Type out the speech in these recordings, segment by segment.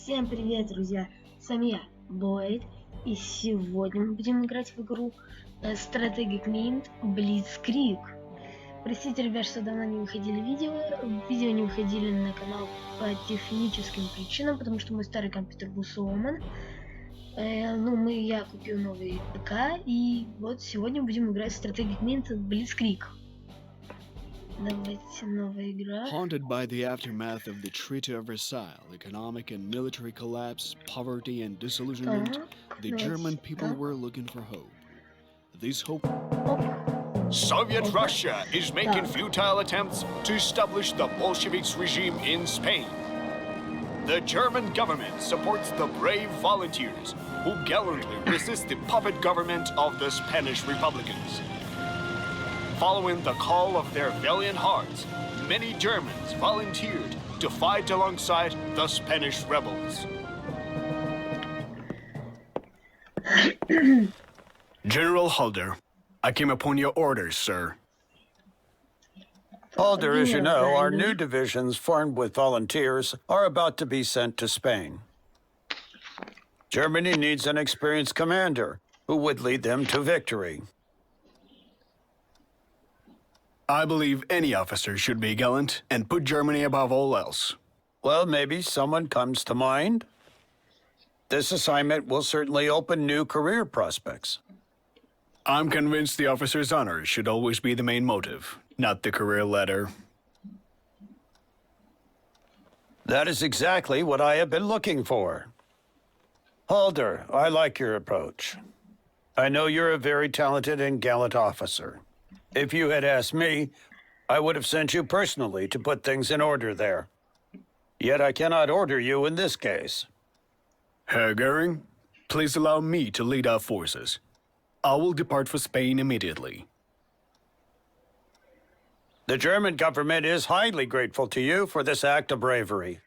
Всем привет, друзья! С вами я, Блейд, и сегодня мы будем играть в игру стратегии Mind Blitzkrieg. Простите, ребят, что давно не выходили видео не выходили на канал по техническим причинам, потому что мой старый компьютер был сломан. Я купил новый ПК, и вот сегодня будем играть в стратегии Mind Blitzkrieg. Давайте, новая игра. Haunted by the aftermath of the Treaty of Versailles, economic and military collapse, poverty and disillusionment, the German people were looking for hope. This hope... Soviet Russia is making futile attempts to establish the Bolsheviks regime in Spain. The German government supports the brave volunteers who gallantly resist the puppet government of the Spanish Republicans. Following the call of their valiant hearts, many Germans volunteered to fight alongside the Spanish rebels. General Halder, I came upon your orders, sir. Halder, as you know, our new divisions formed with volunteers are about to be sent to Spain. Germany needs an experienced commander who would lead them to victory. I believe any officer should be gallant and put Germany above all else. Well, maybe someone comes to mind. This assignment will certainly open new career prospects. I'm convinced the officer's honor should always be the main motive, not the career ladder. That is exactly what I have been looking for. Halder, I like your approach. I know you're a very talented and gallant officer. If you had asked me, I would have sent you personally to put things in order there. Yet I cannot order you in this case. Herr Goering, please allow me to lead our forces. I will depart for Spain immediately. The German government is highly grateful to you for this act of bravery.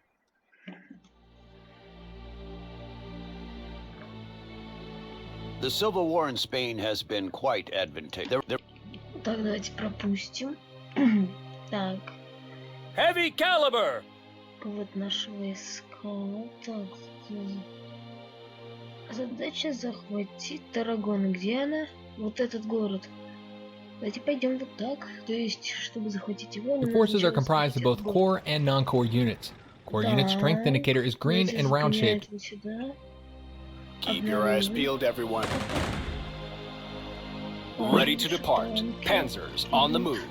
The civil war in Spain has been quite advantageous. Так, давайте пропустим. Так. Heavy caliber! Вот наши войска. Так. Задача захватить Таррагону. Где она? Вот этот город. Давайте пойдем вот так. То есть, чтобы захватить его... The forces are comprised of both core and non-core units. Core unit strength indicator is green and round-shaped. Keep your eyes peeled, everyone. Ready to depart. Panzers on the move.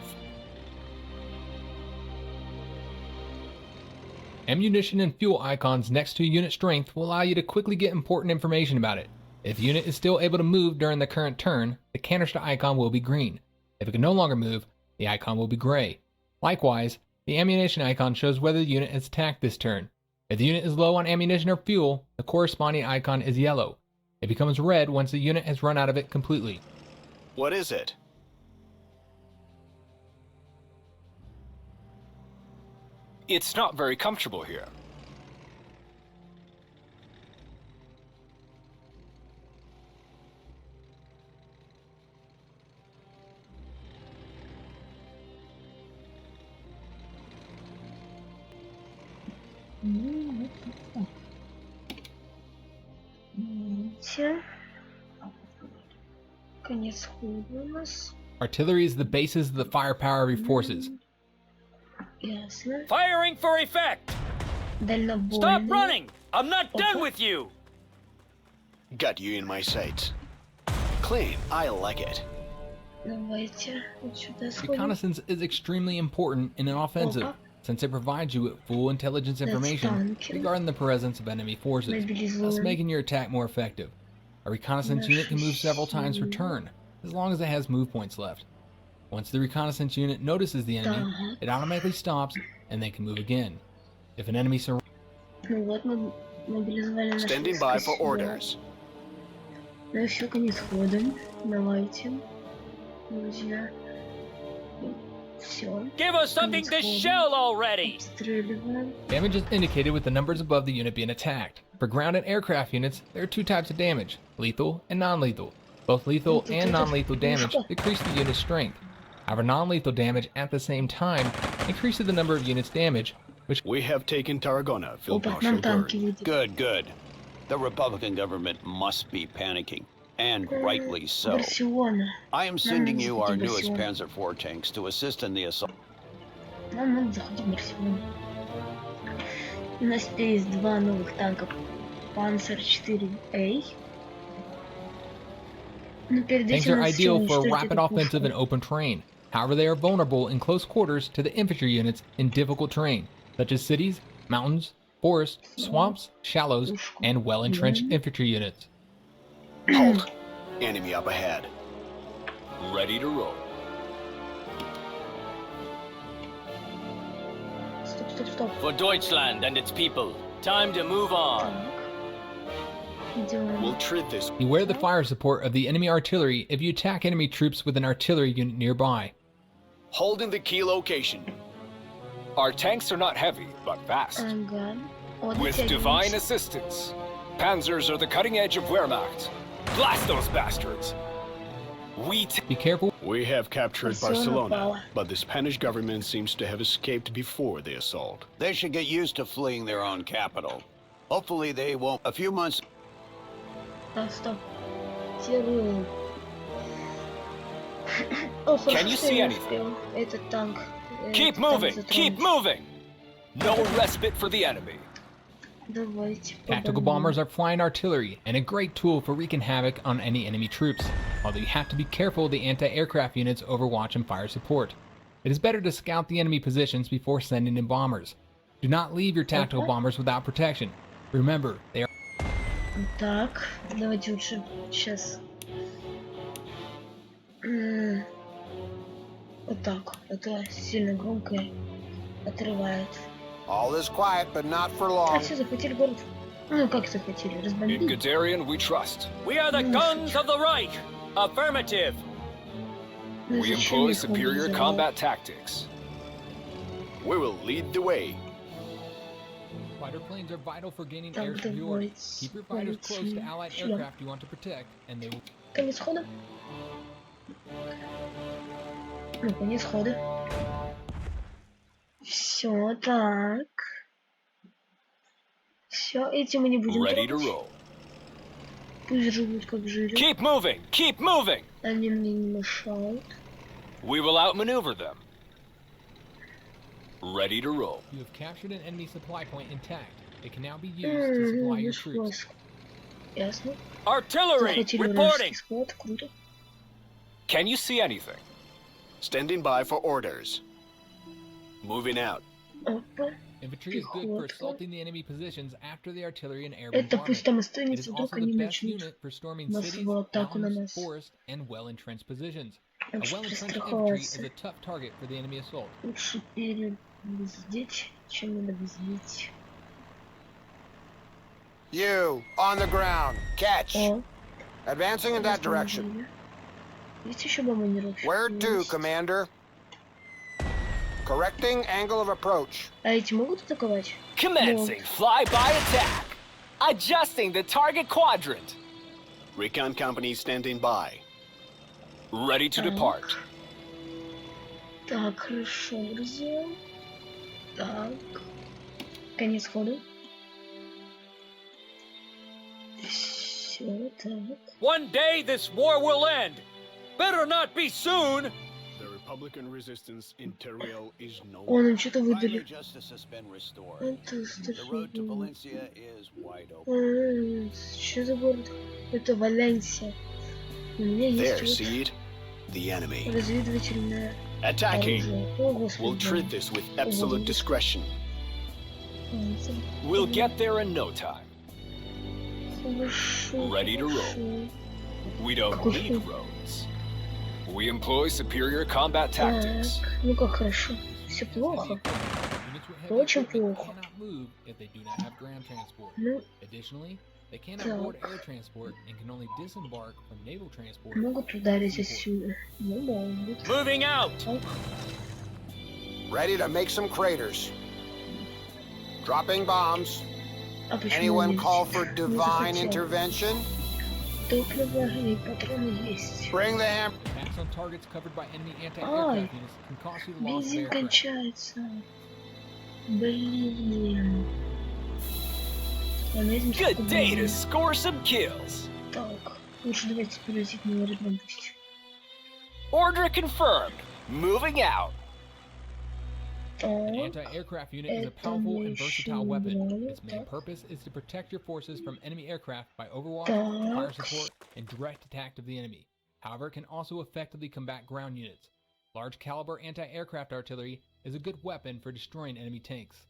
Ammunition and fuel icons next to unit strength will allow you to quickly get important information about it. If the unit is still able to move during the current turn, the canister icon will be green. If it can no longer move, the icon will be gray. Likewise, the ammunition icon shows whether the unit has attacked this turn. If the unit is low on ammunition or fuel, the corresponding icon is yellow. It becomes red once the unit has run out of it completely. What is it? It's not very comfortable here. Конец хода у нас. Artillery is the basis of the firepower of your forces. Ясно. Firing for effect! Дальнобойный. Stop running! I'm not done with you! Got you in my sights. Clean, I like it. Давайте вот сюда сходим. Reconnaissance is extremely important in an offensive, since it provides you with full intelligence information regarding the presence of enemy forces, thus making your attack more effective. A reconnaissance unit can move several times per turn, as long as it has move points left. Once the reconnaissance unit notices the enemy, it automatically stops and they can move again. If an enemy surrounds... Standing by for orders. Ну и все, конец хода. Давайте, друзья. Все. Give us something to shell already! Обстреливаем. Damage is indicated with the numbers above the unit being attacked. For ground and aircraft units, there are two types of damage, lethal and non-lethal. Both lethal and non-lethal damage decrease the unit's strength. However, non-lethal damage at the same time increases the number of units damaged, We have taken Tarragona, Field Опа, Marshal нам танки Gordon. выделили. Good, good. The Republican government must be panicking, and rightly so. Барселона. I am sending you our захватить newest Барселону. Panzer IV tanks to assist in the assault. Нам надо захватить Барселону. У нас теперь есть два новых танка. Panzer 4A. Но перед Tanks этим are у нас еще ideal for уничтожить rapid эту offensive пушку. and open terrain. However, they are vulnerable in close quarters to the infantry units in difficult terrain, such as cities, mountains, forests, swamps, shallows, and well-entrenched infantry units. Halt! Enemy up ahead. Ready to roll. Стоп, стоп, стоп. For Deutschland and its people, time to move on. Так. Идем. We'll treat this. Beware the fire support of the enemy artillery if you attack enemy troops with an artillery unit nearby. Holding the key location. Our tanks are not heavy, but fast. Ага. Вот With дотягиваемся. divine assistance, Panzers are the cutting edge of Wehrmacht. Blast those bastards! Be careful. We have captured Barcelona Barcelona, power. but the Spanish government seems to have escaped before the assault. They should get used to fleeing their own capital. Hopefully they won't. A few months. Так, стоп. Тируем. О, хорошо, Can you что see я anything? успел. Этот танк. Keep этот танк moving! Keep затронуть. moving! No respite for the enemy. Давайте. Tactical побомбим. bombers are flying artillery and a great tool for wreaking havoc on any enemy troops, although you have to be careful of the anti-aircraft units overwatch and fire support. It is better to scout the enemy positions before sending in bombers. Do not leave your tactical Okay. bombers without protection. Remember, they are Так, давайте лучше сейчас. Вот так. Это сильно громко отрывает. All is quiet, but not for А, long. все, захватили город. Ну, как захватили? In Разбомбили. Guderian, we trust. We are the guns of the Reich! Affirmative! Ну, We зачем employ их superior мобилизовал? combat tactics. We will lead the way. fighter planes are vital for gaining Там air superiority. давайте Keep your fighters close to полетим allied сюда. aircraft you want to protect, and they will Конец хода. Ну, конец хода. Все, так. Все, эти мы не будем Ready to трогать. roll. Пусть живут как жили. Keep moving! Keep moving! Они мне не мешают. We will outmaneuver them. Ready to roll. You have captured an enemy supply point intact. It can now be used to supply your Наш troops. войск. Ясно. Artillery! Захватили Reporting! вражеский склад. Круто. Can you see anything? Standing by for orders. Moving out. Опа. Infantry is good for Пехота. assaulting the enemy positions after the artillery and air bombardment. Это пусть там It is останется, also вдруг the они best начнут unit for storming массовую cities, атаку на mountains, нас. forests, and well-entrenched positions. A Лучше well-entrenched infantry is перестраховаться. a tough target for the enemy assault. Лучше перебздеть, чем недобздеть. You, on the ground. Catch. О, Advancing in that direction. разбомбили. Есть еще бомбардировщик? Where to, Есть. Commander? Correcting angle of approach. А эти могут атаковать? Commencing flyby attack. Adjusting the target quadrant. Recon company standing by. Ready to Так. depart. Так, хорошо, друзья. Так. Конец хода. Все, так. One day this war will end. Better not be soon. The Republican resistance in Teruel is no О, longer. нам что-то Finally, выдали. justice has been restored. Это The road to страшно. Valencia is wide open. Что за город? Это Валенсия. У меня There, есть see it? The enemy. вот разведывательное Attacking. оружие. О, господи. We'll treat this with absolute discretion. We'll get there in no time. Хорошо. Ready to roll. хорошо. We don't Какой need фу. roads. We employ superior combat tactics. Так, ну как хорошо. Все плохо. Units with heavy Очень equipment плохо. cannot move if they do not have ground transport. Ну, Additionally, they cannot Так. board air transport and can only disembark from naval transport. могут ударить отсюда. Ну, могут. Moving out. Так, Ready to make some craters. Dropping bombs. а почему Anyone нет? call for Не divine захотел. intervention? Топливо и патроны есть. Bring the ham. Attacks on targets covered by enemy anti-aircraft units can cost you the loss of Бензин aircraft. кончается. Блин. Good day to score some kills. Так, лучше давайте перейти к моему рядам пусть. Order confirmed. Moving out. An anti-aircraft unit is a powerful and versatile weapon. Its main purpose is to protect your forces from enemy aircraft by overwatch, fire support, and direct attack of the enemy. However, it can also effectively combat ground units. Large caliber anti-aircraft artillery is a good weapon for destroying enemy tanks.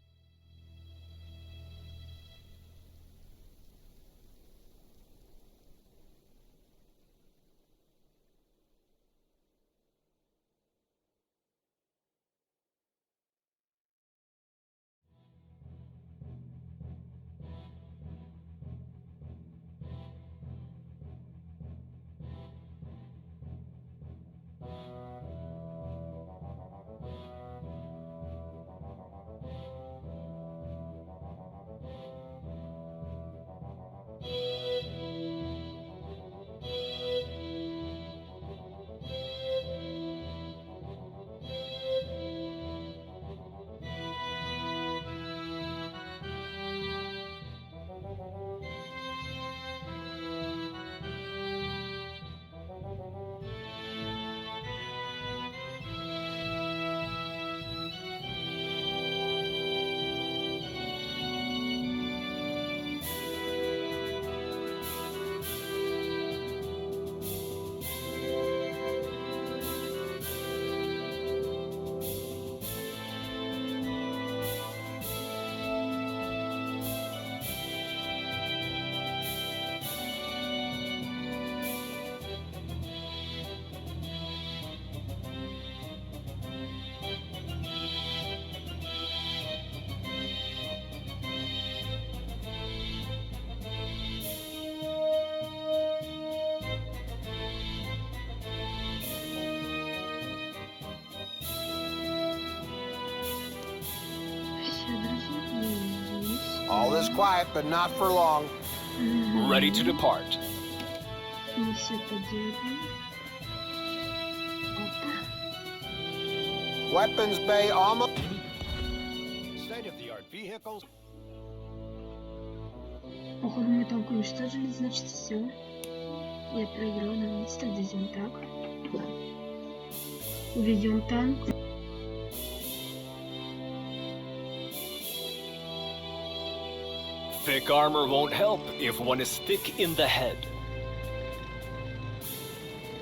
All is quiet, but not for long. Ready to depart. Мы все поделаем. Опа. Weapons bay almost. State-of-the-art vehicles. Походу мы танк уничтожили, значит все. Я проиграл, давайте тогда сделаем так. Уведем танк. Thick armor won't help if one is thick in the head.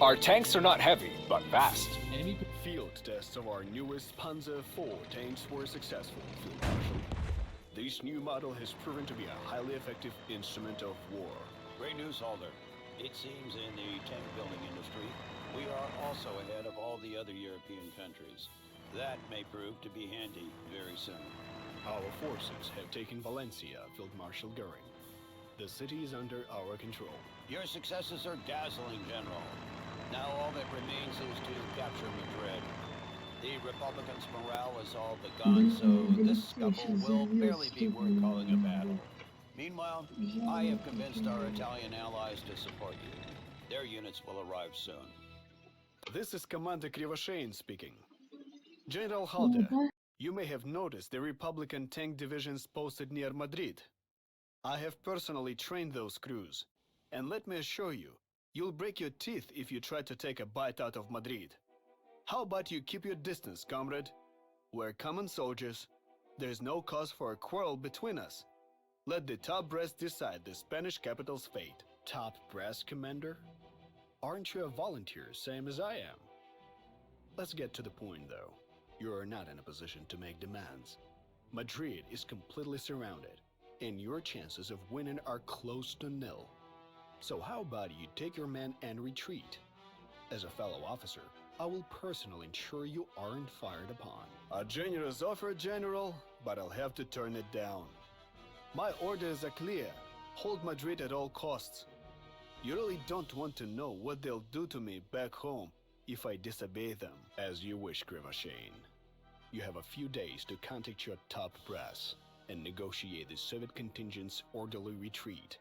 Our tanks are not heavy, but fast. Enemy Field tests of our newest Panzer IV tanks were successful, Field Marshal. This new model has proven to be a highly effective instrument of war. Great news, Halder. It seems in the tank building industry, we are also ahead of all the other European countries. That may prove to be handy very soon. Our forces have taken Valencia, Field Marshal Goering. The city is under our control. Your successes are dazzling, General. Now all that remains is to capture Madrid. The Republicans' morale is all but gone, so this scuffle will barely be worth calling a battle. Meanwhile, I have convinced our Italian allies to support you. Their units will arrive soon. This is Commander Krivoshein speaking. General Halder, you may have noticed the Republican tank divisions posted near Madrid. I have personally trained those crews, and let me assure you, you'll break your teeth if you try to take a bite out of Madrid. How about you keep your distance, comrade? We're common soldiers. There's no cause for a quarrel between us. Let the top brass decide the Spanish capital's fate. Top brass, Commander? Aren't you a volunteer, same as I am? Let's get to the point, though. You are not in a position to make demands. Madrid is completely surrounded, and your chances of winning are close to nil. So how about you take your men and retreat? As a fellow officer, I will personally ensure you aren't fired upon. A generous offer, General, but I'll have to turn it down. My orders are clear. Hold Madrid at all costs. You really don't want to know what they'll do to me back home if I disobey them. As you wish, Krivoshein. You have a few days to contact your top brass and negotiate the Soviet contingent's orderly retreat.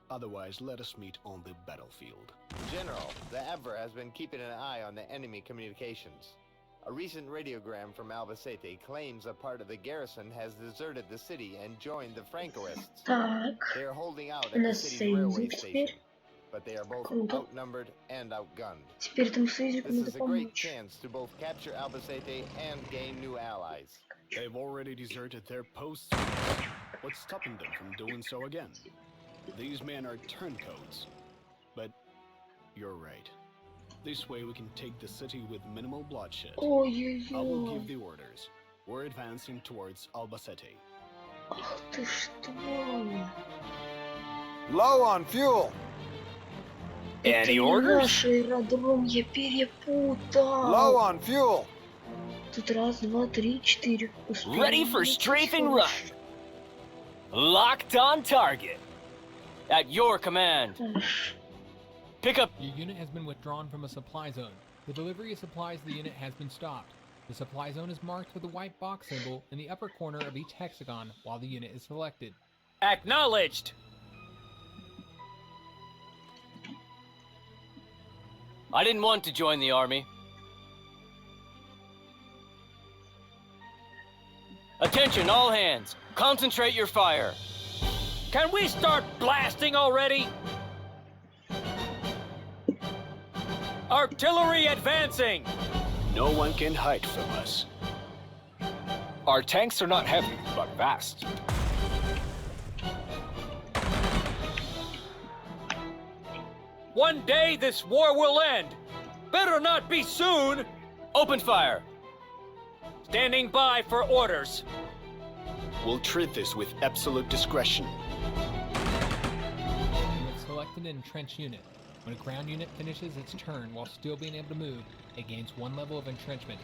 Otherwise, let us meet on the battlefield. General, the Ever has been keeping an eye on the enemy communications. A recent radiogram from Albacete claims a part of the garrison has deserted the city and joined the Francoists. Так, They are holding out у at the нас city's railway союзник station, теперь. but they are both Круто. outnumbered and outgunned. Теперь этому союзнику This надо is a great помочь. chance to both capture Albacete and gain new allies. They've already deserted their posts. What's stopping them from doing so again? These men are turncoats. But you're right. This way we can take the city with minimal bloodshed. I will give Ой-ой-ой. the orders. We're advancing towards Albacete. Ах ты что? Low on fuel. Это Any не orders? наш аэродром, я Low перепутал. on fuel. Тут раз, два, три, четыре. Успеем. Ready for strafe and run. Locked on target. At your command. Эх, Pick up. Your unit has been withdrawn from a supply zone. The delivery of supplies to the unit has been stopped. The supply zone is marked with a white box symbol in the upper corner of each hexagon while the unit is selected. Acknowledged. I didn't want to join the army. Attention, all hands. Concentrate your fire. Can we start blasting already? Artillery advancing! No one can hide from us. Our tanks are not heavy, but fast. One day this war will end. Better not be soon. Open fire. Standing by for orders. We'll treat this with absolute discretion. You have selected an entrenched unit. When a ground unit finishes its turn while still being able to move, it gains 1 level of entrenchment.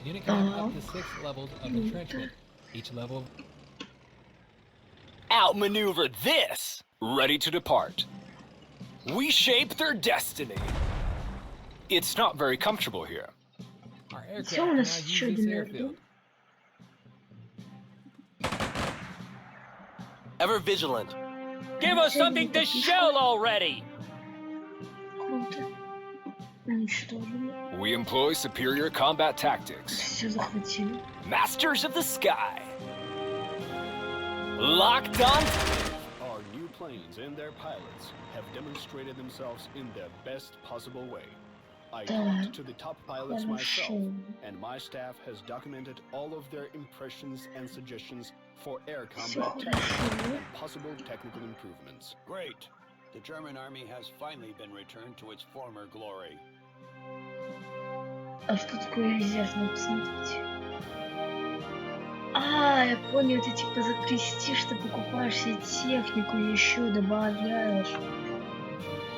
The unit can have up to 6 levels of entrenchment. Each level Outmaneuver this. Ready to depart. We shape their destiny. It's not very comfortable here. our aircraft Всё, у can now нас use еще this один airfield. Ever vigilant. Give us something to shell already. Круто. Уничтожили. We employ superior combat tactics. Все захватили. Masters of the sky. Locked on. Our new planes and their pilots have demonstrated themselves in the best possible way. I talked to the top pilots myself, Хорошо. and my staff has documented all of their impressions and suggestions for air Все combat tactics хорошо. and possible technical improvements. Great. The German army has finally been returned to its former glory. А что такое резерв? Надо посмотреть. А, я понял, ты типа за престиж ты покупаешь себе технику и еще добавляешь.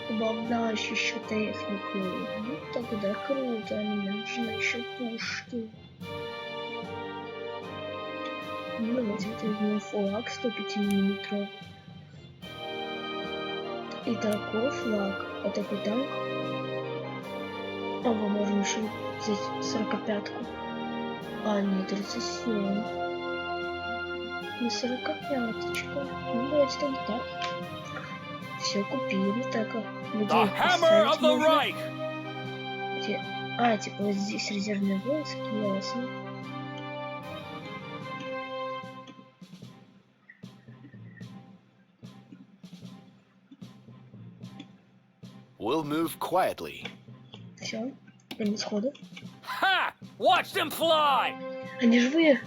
Добавляешь еще технику. Ну тогда круто, мне нужны еще пушки. Ну давайте вот возьмем флаг 105 миллиметров. И такой флаг. А такой танк. А мы можем еще взять 45-ку. А, нет, 37. Ну, 45-очка. Ну, давайте там так. Все купили, так. Где The их hammer поставить of the можно? Reich. Где? А, типа вот здесь резервные войски, ясно. We'll move quietly. Все. Конец хода. Ha! Watch them fly. Они живые.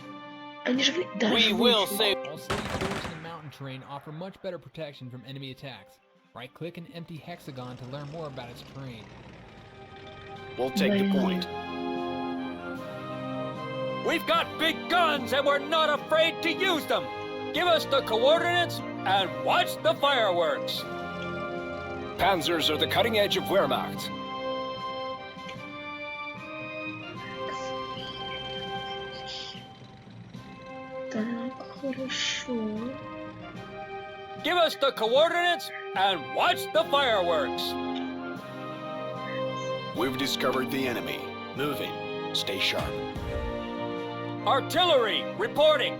Они живые. Да, We живые, will живые. save. While city forest and mountain terrain offer much better protection from enemy attacks. Right-click an empty hexagon to learn more about its terrain. We'll take the point. We've got big guns and we're not afraid to use them. Give us the coordinates and watch the fireworks. Panzers are the cutting edge of Wehrmacht. Так, хорошо. Give us the coordinates and watch the fireworks. We've discovered the enemy. Moving. Stay sharp. Artillery reporting.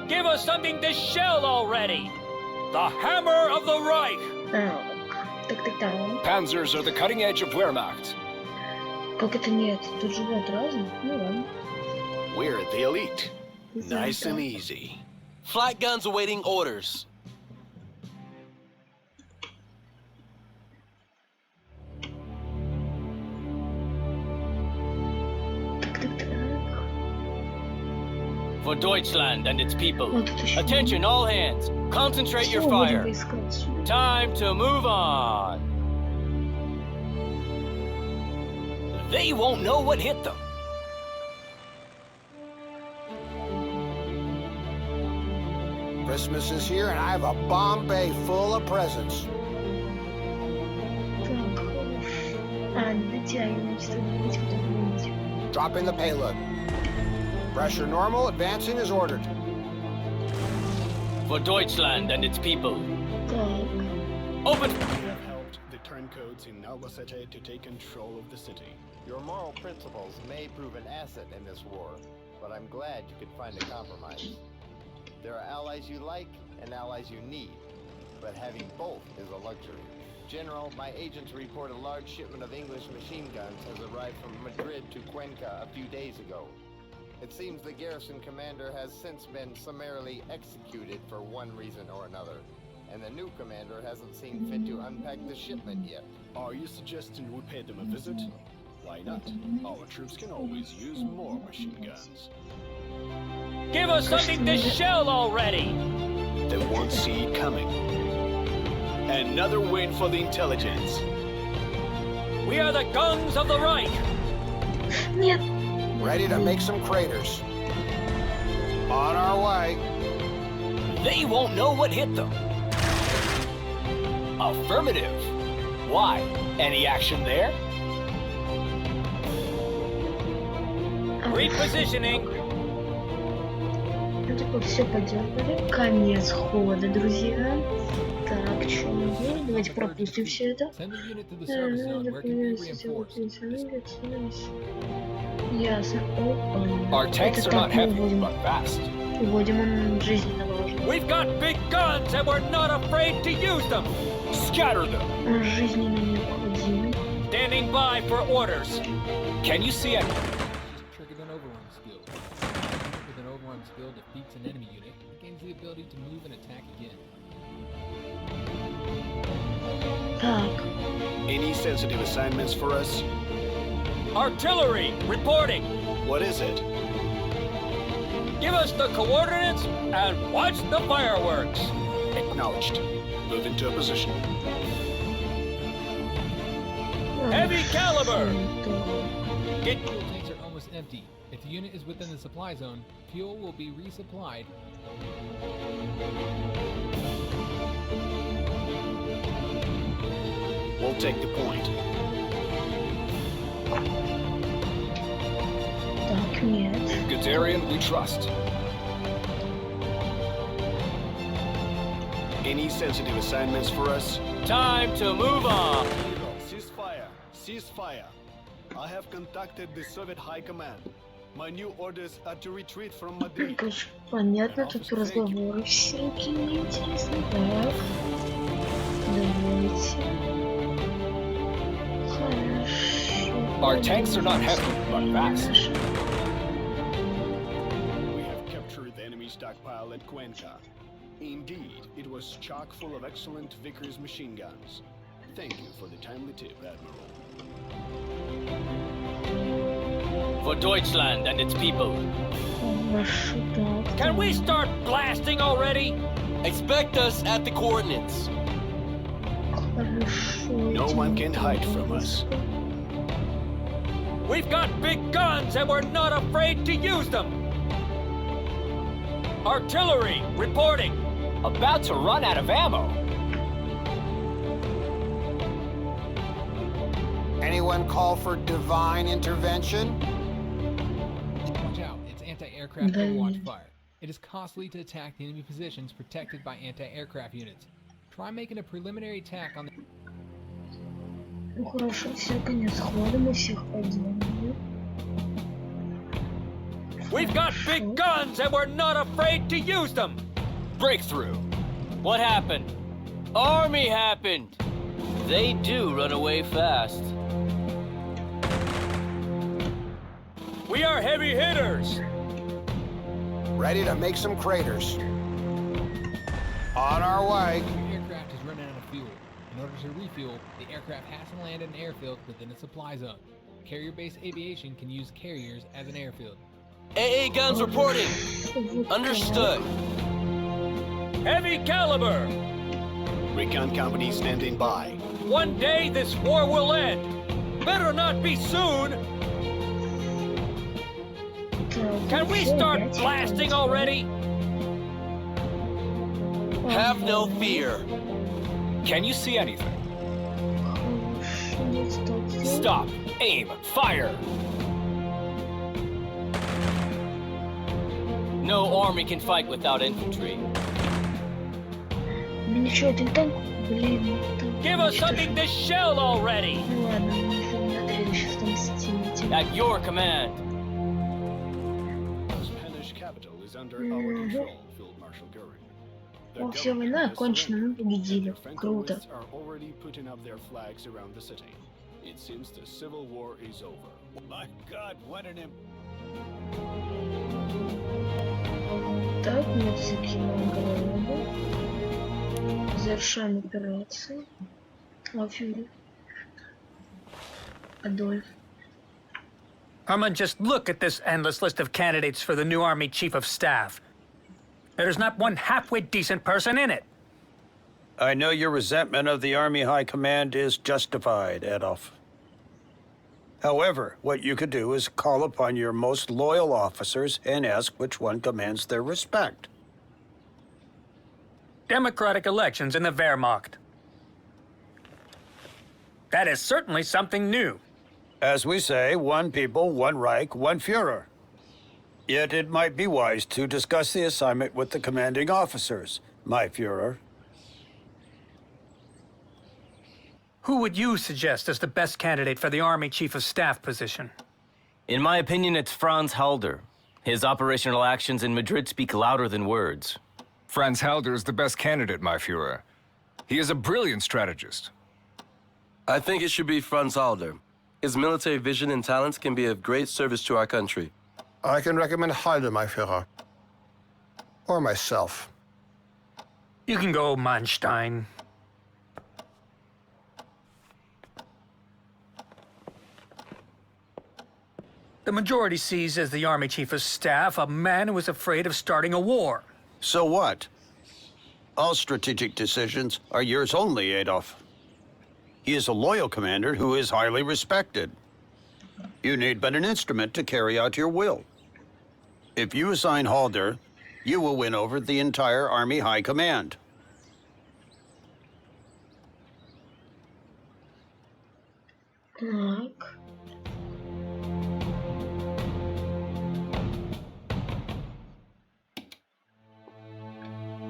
Give us something to shell already. The hammer of the Reich. Так, так. Panzers are the cutting edge of Wehrmacht. Как это нет? Тут же будет разум. Ну ладно. We're the elite. Nice and Так. easy. Flight guns awaiting orders. For Deutschland and its people. Вот тут еще. Attention, all hands. Concentrate your Всё, будем fire. поискать. Time to move on. They won't know what hit them. Christmas is here, and I have a bomb bay full of presents. Так. А, не дотягиваемся. Давайте потом. Dropping the payload. Pressure normal, advancing as ordered. For Deutschland and its people. Так. Open. We have helped the turncoats in Albacete to take control of the city. Your moral principles may prove an asset in this war, but I'm glad you could find a compromise. There are allies you like and allies you need, but having both is a luxury. General, my agents report a large shipment of English machine guns has arrived from Madrid to Cuenca a few days ago. It seems the garrison commander has since been summarily executed for one reason or another, and the new commander hasn't seen fit to unpack the shipment yet. Are you suggesting we pay them a visit? Why not? Our troops can always use more machine guns. Give us something to shell already! They won't see it coming. Another win for the intelligence. We are the guns of the Reich! Нет. Ready to make some craters. On our way. They won't know what hit them. Affirmative. Why? Any action there? Repositioning. Ну, такое все поделали. Конец хода, друзья. Так, что мы делаем? Давайте пропустим все это. Send the unit to the service zone where it can be reinforced. Ясно. Опа. Our tanks Это are not так мы heavy, вводим. but fast. Вводим он жизненно важно. We've got big guns and we're not afraid to use them! Scatter them. Он жизненно необходим. Standing by for orders. Can you see it? Triggered an overrun skill. Unit with an overrun skill defeats an enemy unit and gains the ability to move and attack again. Так. Any sensitive assignments for us? Artillery, reporting. What is it? Give us the coordinates and watch the fireworks. Acknowledged. Move into a position. Heavy caliber. Get Fuel tanks are almost empty. If the unit is within the supply zone, fuel will be resupplied. We'll take the point. Так, нет. Guderian, we trust. Any sensitive assignments for us? Time to move on. Ceasefire! Ceasefire! I have contacted the Soviet High Command. My new orders are to retreat from Madrid. Короче, понятно, тут разговоры всякие интересные. Так. Давайте. Хорошо. Our tanks are not heavy, but fast. Хорошо. We have captured the enemy stockpile at Cuenca. Indeed, it was chock full of excellent Vickers machine guns. Thank you for the timely tip, Admiral. For Deutschland and its people. Хорошо, так. Can we start blasting already? Expect us at the coordinates. Хорошо. No one can hide from us. We've got big guns and we're not afraid to use them. Artillery, reporting. About to run out of ammo. Anyone call for divine intervention? Watch out, it's anti-aircraft overwatch fire. It is costly to attack the enemy positions protected by anti-aircraft units. Try making a preliminary attack on the... Ну хорошо, все, конец хода, мы всех поделали. We've got big guns and we're not afraid to use them. Breakthrough. What happened? Army happened. They do run away fast. We are heavy hitters. Ready to make some craters. On our way. The aircraft is running out of fuel. In order to refuel, the aircraft has to land at an airfield within a supply zone. Carrier-based aviation can use carriers as an airfield. AA guns reporting. Understood. Heavy caliber. Recon company standing by. One day this war will end. Better not be soon. Can we start blasting already? Have no fear. Can you see anything? Stop. Aim. Fire. No army can fight without infantry. Ничего, ты танк, блин, танк. Give us something to shell already. Ну ладно, мы их смотрели сейчас там стимите. At your command. The Spanish capital is under our control, Field Marshal Goering. The О, все, government война has окончена, мы surrendered, победили. and their Круто. Federalists are already putting up their flags around the city. It seems the civil war is over. My God, what an Так, мы закинули голову. Завершаем операцию. О, Фюрер. Адольф. Herman, just look at this endless list of candidates for the new Army Chief of Staff. There's not one halfway decent person in it. I know your resentment of the Army High Command is justified, Adolf. However, what you could do is call upon your most loyal officers and ask which one commands their respect. Democratic elections in the Wehrmacht. That is certainly something new. As we say, one people, one Reich, one Führer. Yet it might be wise to discuss the assignment with the commanding officers, my Führer. Who would you suggest as the best candidate for the Army Chief of Staff position? In my opinion, it's Franz Halder. His operational actions in Madrid speak louder than words. Franz Halder is the best candidate, my Führer. He is a brilliant strategist. I think it should be Franz Halder. His military vision and talents can be of great service to our country. I can recommend Halder, my Führer. Or myself. You can go, Manstein. The majority sees as the Army Chief of Staff a man who is afraid of starting a war. So what? All strategic decisions are yours only, Adolf. He is a loyal commander who is highly respected. You need but an instrument to carry out your will. If you assign Halder, you will win over the entire Army High Command. Так.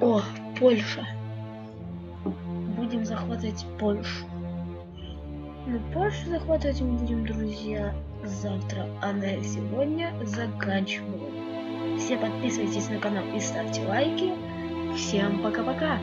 О, Польша. Будем захватывать Польшу. Ну, Польшу захватывать мы будем, друзья, завтра. А на сегодня заканчиваем. Все подписывайтесь на канал и ставьте лайки. Всем пока-пока.